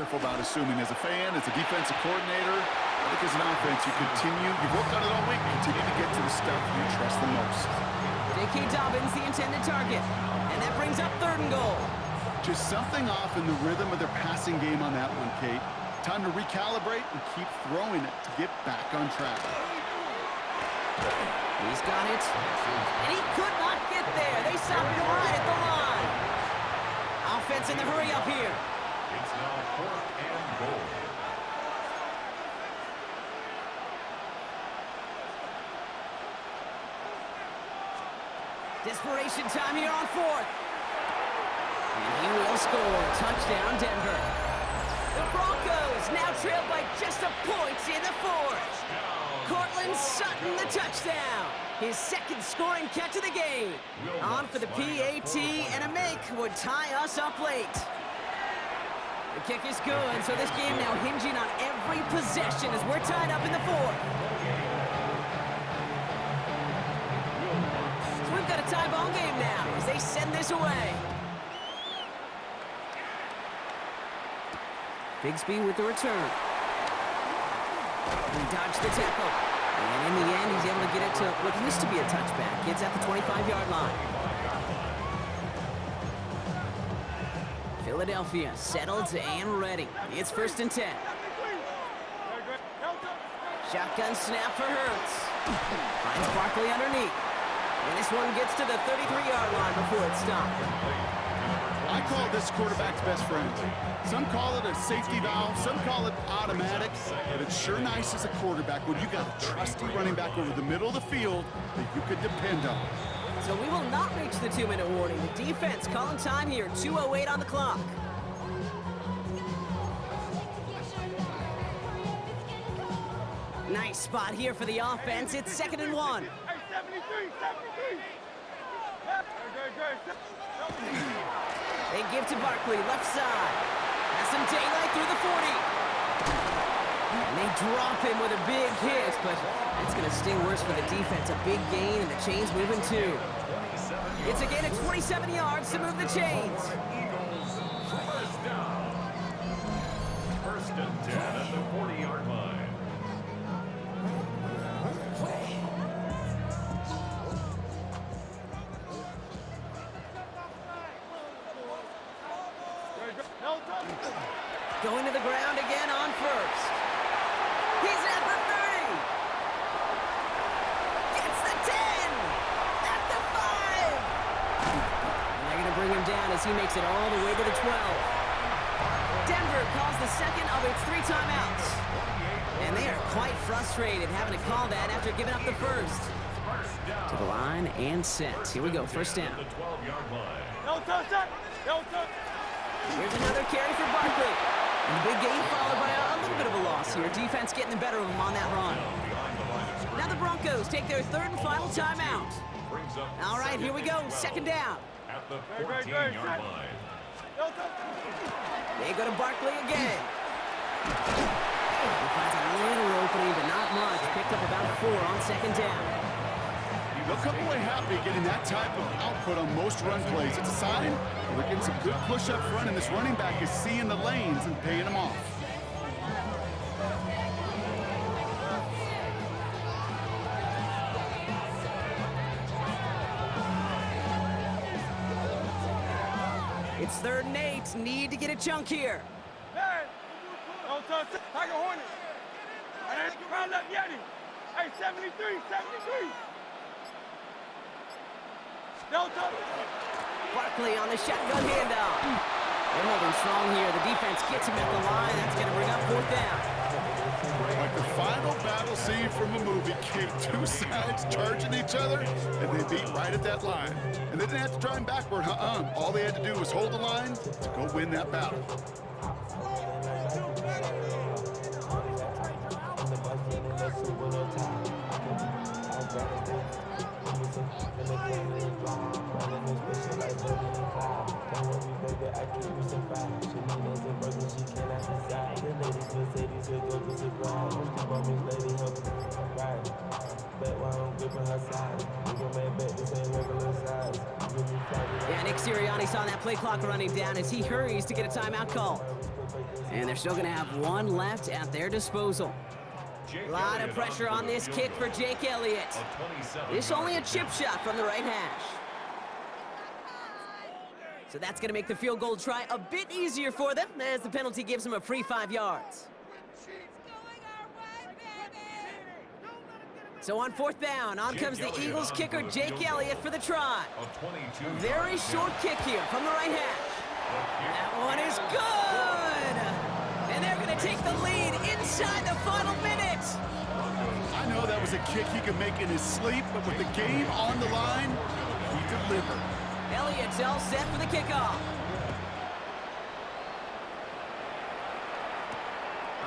Careful about assuming as a fan, as a defensive coordinator, I think as an offense, you've worked on it all week, continue to get to the stuff you trust the most. J.K. Dobbins, the intended target. And that brings up 3rd and goal. Just something off in the rhythm of their passing game on that one, Kate. Time to recalibrate and keep throwing it to get back on track. He's got it. And he could not get there. They stop him right at the line. Offense in the hurry up here. It's now 4th and goal. Desperation time here on 4th. And he will score. Touchdown, Denver. The Broncos now trail by just a point in the 4th. Cortland Sutton, the touchdown. His 2nd scoring catch of the game. On for the PAT, and a make would tie us up late. The kick is good, so this game now hinging on every possession as we're tied up in the 4th. So we've got a tie ball game now as they send this away. Bigsby with the return. He dodged the tackle. And in the end, he's able to get it to what used to be a touchback. It's at the 25-yard line. Philadelphia settled and ready. It's 1st and 10. Shotgun snap for Hurts. Finds Barkley underneath. And this one gets to the 33-yard line before it's stopped. I call this quarterback's best friend. Some call it a safety valve, some call it automatic, but it's sure nice as a quarterback when you got a trusty running back over the middle of the field that you could depend on. So we will not reach the 2-minute warning. The defense calling time here, 2:08 on the clock. Nice spot here for the offense. It's 2nd and 1. They give to Barkley, left side. Has some daylight through the 40. And they drop him with a big hit, but that's going to sting worse for the defense. A big gain, and the chains moving too. It's again at 27 yards to move the chains. First down. 1st and 10 at the 40-yard line. Going to the ground again on 1st. He's at the 30. Gets the 10. At the 5. And they're going to bring him down as he makes it all the way to the 12. Denver calls the 2nd of its 3 timeouts. And they are quite frustrated having to call that after giving up the 1st. To the line and set. Here we go, 1st down. Here's another carry for Barkley. And the big gain followed by a little bit of a loss here. Defense getting the better of him on that run. Now the Broncos take their 3rd and final timeout. All right, here we go. 2nd down. At the 14-yard line. They go to Barkley again. He finds a little opening, but not much. Picked up about 4 on 2nd down. They'll come away happy getting that type of output on most run plays. It's a sign they're getting some good push up front, and this running back is seeing the lanes and paying them off. It's 3rd and 8. Need to get a chunk here. Hey, 73. Barkley on the shotgun handoff. They're holding strong here. The defense gets him at the line. That's going to bring up 4th down. Like the final battle scene from a movie, Kate. 2 sides charging each other, and they beat right at that line. And they didn't have to drive backward. All they had to do was hold the line to go win that battle. Yeah, Nick Sirianni saw that play clock running down as he hurries to get a timeout call. And they're still going to have one left at their disposal. A lot of pressure on this kick for Jake Elliott. This only a chip shot from the right hash. So that's going to make the field goal try a bit easier for them, as the penalty gives them a free 5 yards. So on 4th down, on comes the Eagles kicker, Jake Elliott, for the try. A very short kick here from the right hash. That one is good! And they're going to take the lead inside the final minute. I know that was a kick he could make in his sleep, but with the game on the line, he delivered. Elliott's all set for the kickoff.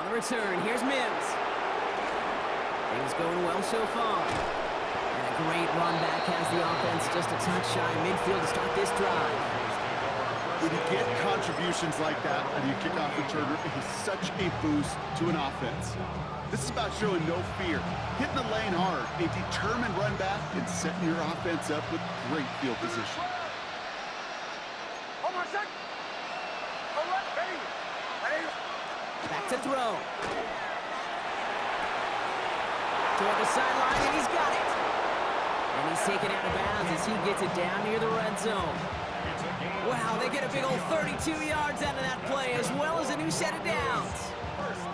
On the return, here's Mims. Things going well so far. And a great run back has the offense just a touch shy of midfield to start this drive. When you get contributions like that on your kickoff returner, it is such a boost to an offense. This is about showing no fear, hitting the lane hard, a determined run back, and setting your offense up with great field position. Back to throw. Toward the sideline, and he's got it. And he's taken out of bounds as he gets it down near the red zone. Wow, they get a big old 32 yards out of that play, as well as a new set of downs.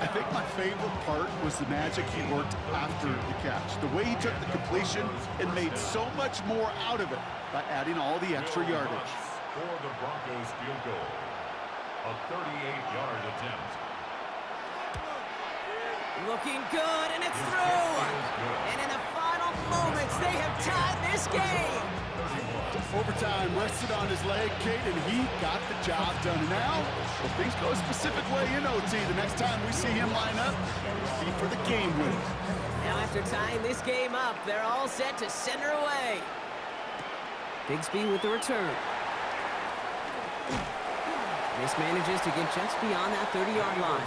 I think my favorite part was the magic he worked after the catch. The way he took the completion and made so much more out of it by adding all the extra yardage. For the Broncos field goal, a 38-yard attempt. Looking good, and it's through. And in the final moments, they have tied this game. Overtime rested on his leg, Kate, and he got the job done. And now, if things go a specific way in OT, the next time we see him line up, it'll be for the game winner. Now after tying this game up, they're all set to send her away. Bigsby with the return. This manages to get just beyond that 30-yard line.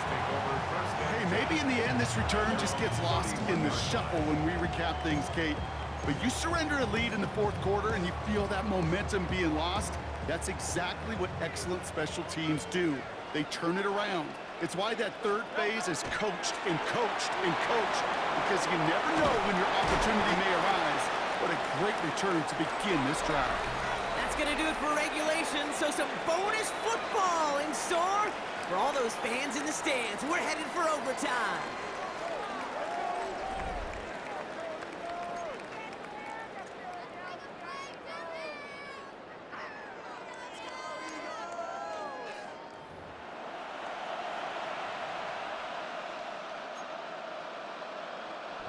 Hey, maybe in the end this return just gets lost in the shuffle when we recap things, Kate. But you surrender a lead in the 4th quarter and you feel that momentum being lost. That's exactly what excellent special teams do. They turn it around. It's why that 3rd phase is coached and coached and coached, because you never know when your opportunity may arise. What a great return to begin this drive. That's going to do it for regulation, so some bonus football in store for all those fans in the stands. We're headed for overtime.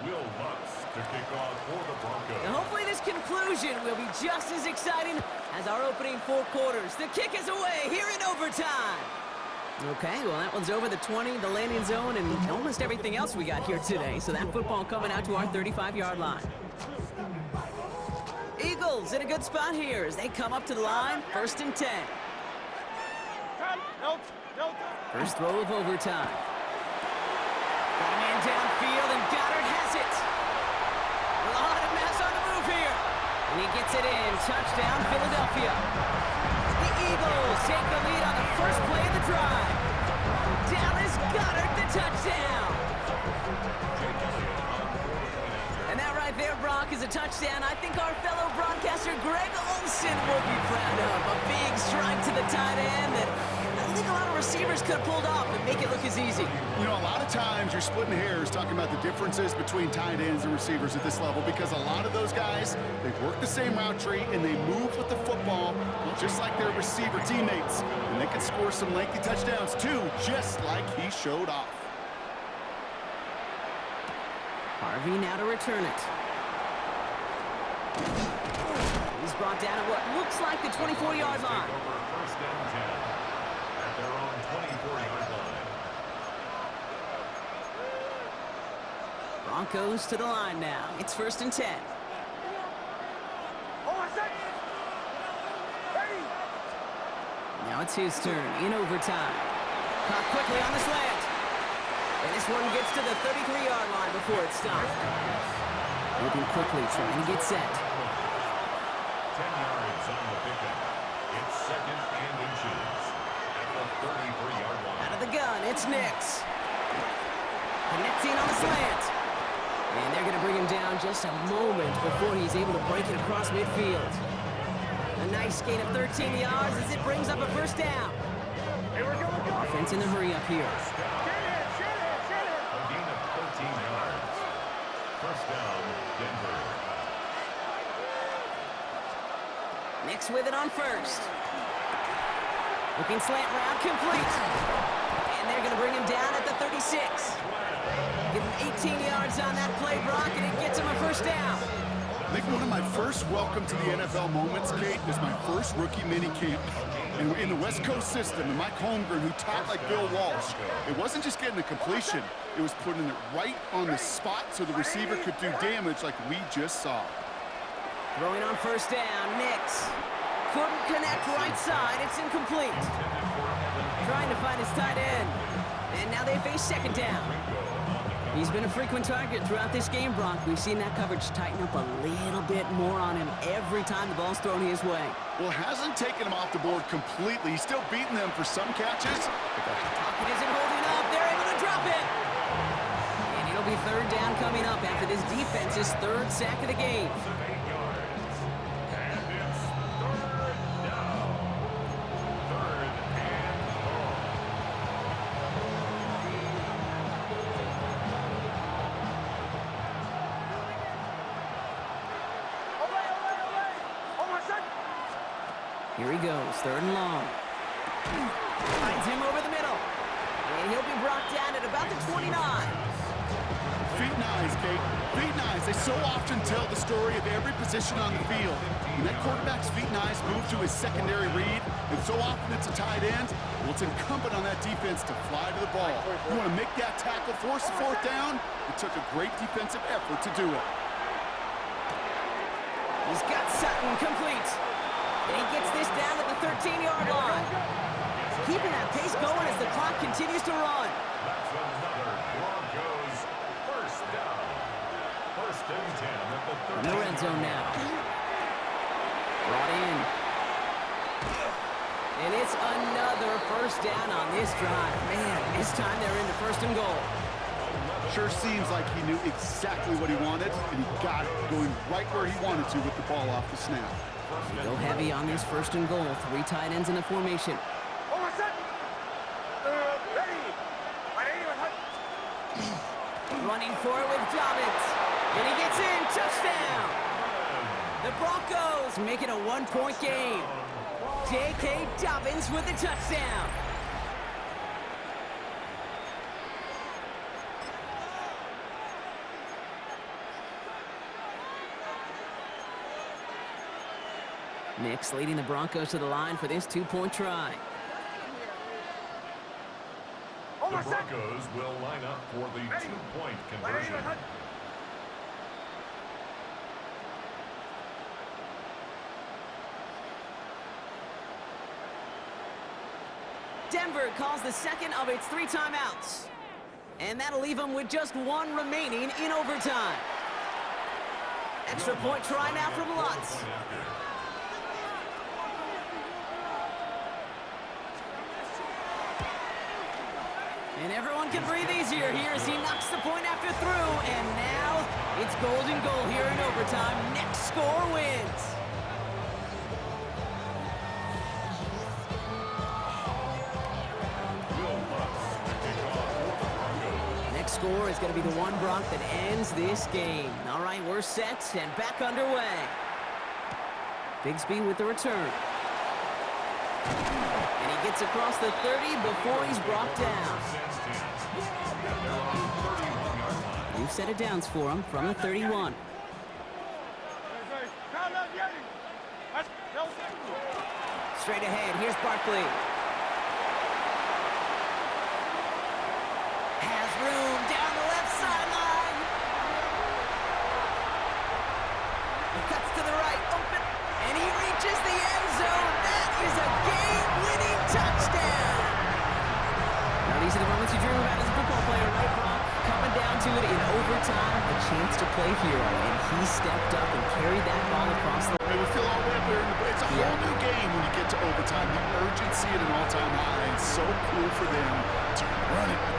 Will Lutz to kick off for the Broncos. Now hopefully this conclusion will be just as exciting as our opening 4 quarters. The kick is away here in overtime. Okay, well that one's over the 20, the landing zone, and almost everything else we got here today. So that football coming out to our 35-yard line. Eagles in a good spot here as they come up to the line, 1st and 10. First throw of overtime. Got a man downfield, and Goddard has it. A lot of mess on the move here. And he gets it in. Touchdown, Philadelphia. The Eagles take the lead on the first play of the drive. Dallas Goddard, the touchdown. And that right there, Brock, is a touchdown I think our fellow broadcaster Greg Olsen will be proud of. A big strike to the tight end that I don't think a lot of receivers could have pulled off and make it look as easy. You know, a lot of times you're splitting hairs talking about the differences between tight ends and receivers at this level, because a lot of those guys, they work the same route tree and they move with the football just like their receiver teammates. And they can score some lengthy touchdowns too, just like he showed off. Harvey now to return it. He's brought down at what looks like the 24-yard line. First and 10 at their own 24-yard line. Broncos to the line now. It's 1st and 10. Now it's his turn in overtime. Caught quickly on the slant. And this one gets to the 33-yard line before it's stopped. Moving quickly, trying to get set. 10 yards on the pickup. It's 2nd and inches. At the the 33-yard line. Out of the gun, it's Nix. Connecting on the slant. And they're going to bring him down just a moment before he's able to break it across midfield. A nice gain of 13 yards as it brings up a first down. Here we go, Offense in the hurry up here. Shit it. A gain of 13 yards. First down, Denver. Nix with it on first. Looking slant route, complete. And they're going to bring him down at the 36. Give him 18 yards on that play, Brock, and it gets him a first down. I think one of my first welcome to the NFL moments, Kate, is my first rookie mini camp. And in the West Coast system, and Mike Holmgren, who taught like Bill Walsh, it wasn't just getting a completion, it was putting it right on the spot so the receiver could do damage like we just saw. Throwing on first down, Nix. Couldn't connect right side, it's incomplete. Trying to find his tight end. And now they face second down. He's been a frequent target throughout this game, Brock. We've seen that coverage tighten up a little bit more on him every time the ball's thrown his way. Well, it hasn't taken him off the board completely. He's still beating them for some catches. Pocket isn't holding up. They're able to drop it. And it'll be third down coming up after this defense's third sack of the game. Here he goes, third and long. Finds him over the middle. And he'll be brought down at about the 29. Feet and eyes, Kate. Feet and eyes. They so often tell the story of every position on the field. When that quarterback's feet and eyes move to his secondary read, and so often it's a tight end, well, it's incumbent on that defense to fly to the ball. You want to make that tackle, force the fourth down? It took a great defensive effort to do it. He's got Sutton complete. And he gets this down at the 13-yard line. Keeping that pace going as the clock continues to run. That's another Broncos first down. First and 10 at the 13. In the red zone now. Brought in. And it's another first down on this drive. Man, this time they're into first and goal. Sure seems like he knew exactly what he wanted, and he got it going right where he wanted to with the ball off the snap. Go heavy on this first and goal. Three tight ends in the formation. Running for it with Dobbins. And he gets in. Touchdown. The Broncos make it a one-point game. J.K. Dobbins with the touchdown. Nix leading the Broncos to the line for this two-point try. The Broncos will line up for the two-point conversion. Denver calls the second of its 3 timeouts. And that'll leave them with just one remaining in overtime. Extra point try now from Lutz. And everyone can breathe easier here as he knocks the point after through. And now it's golden goal here in overtime. Next score wins. Next score is going to be the one, Brock, that ends this game. All right, we're set and back underway. Bigsby with the return. And he gets across the 30 before he's brought down. New set of downs for him from the 31. Straight ahead, here's Barkley. Has room down the left sideline. He cuts to the right, open, and he reaches the end zone. That is a game-winning touchdown. Now these are the moments you dream about as a football player, right, Brock? Coming down to it in overtime, a chance to play hero, and he stepped up and carried that ball across the... We feel all the way up there in the... It's a whole new game when you get to overtime. The urgency at an all-time high. It's so cool for them to run it across